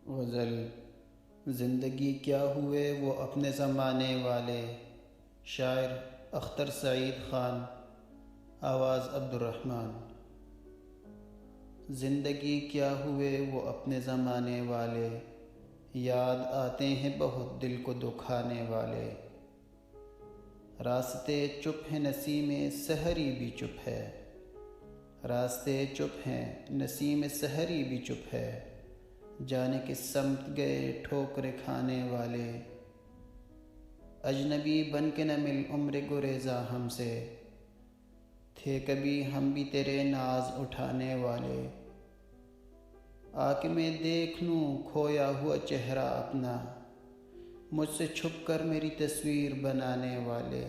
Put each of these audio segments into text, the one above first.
غزل زندگی کیا ہوئے وہ اپنے زمانے والے، شاعر اختر سعید خان، آواز عبدالرحمن۔ زندگی کیا ہوئے وہ اپنے زمانے والے، یاد آتے ہیں بہت دل کو دکھانے والے۔ راستے چپ ہیں نسیم سحری بھی چپ ہے، راستے چپ ہیں نسیم سحری بھی چپ ہے، جانے کس سمت گئے ٹھوکریں کھانے والے۔ اجنبی بن کے نہ مل عمر گریزاں ہم سے، تھے کبھی ہم بھی تیرے ناز اٹھانے والے۔ آ کے میں دیکھ لوں کھویا ہوا چہرہ اپنا، مجھ سے چھپ کر میری تصویر بنانے والے۔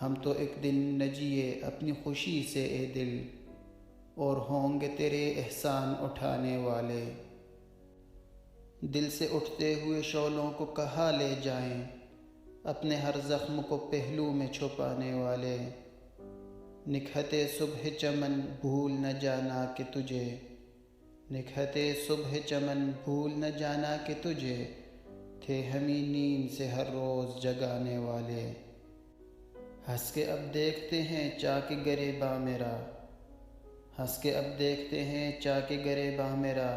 ہم تو ایک دن نہ جیے اپنی خوشی سے اے دل، اور ہوں گے تیرے احسان اٹھانے والے۔ دل سے اٹھتے ہوئے شعلوں کو کہاں لے جائیں، اپنے ہر زخم کو پہلو میں چھپانے والے۔ نکہتے صبح چمن بھول نہ جانا کہ تجھے، نکہتے صبح چمن بھول نہ جانا کہ تجھے، تھے ہمیں نیند سے ہر روز جگانے والے۔ ہنس کے اب دیکھتے ہیں چاک گریباں میرا، ہنس کے اب دیکھتے ہیں چاک گریباں میرا،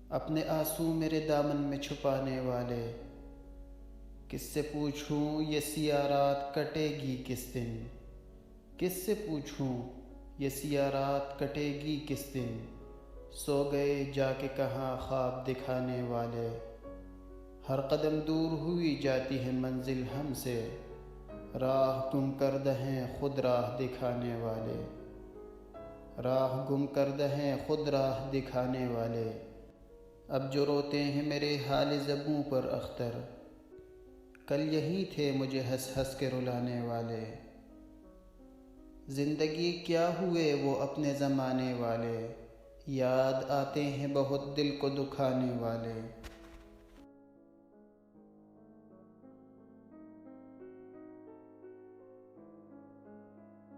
اپنے آنسو میرے دامن میں چھپانے والے۔ کس سے پوچھوں یہ سیاہ رات کٹے گی کس دن، کس سے پوچھوں یہ سیاہ رات کٹے گی کس دن، سو گئے جا کے کہاں خواب دکھانے والے۔ ہر قدم دور ہوئی جاتی ہے منزل ہم سے، راہ گم کردہ ہیں خود راہ دکھانے والے۔ راہ گم کردہ ہیں خود راہ دکھانے والے، اب جو روتے ہیں میرے حال زبوں پر اختر، کل یہی تھے مجھے ہنس ہنس کے رلانے والے۔ زندگی کیا ہوئے وہ اپنے زمانے والے، یاد آتے ہیں بہت دل کو دکھانے والے۔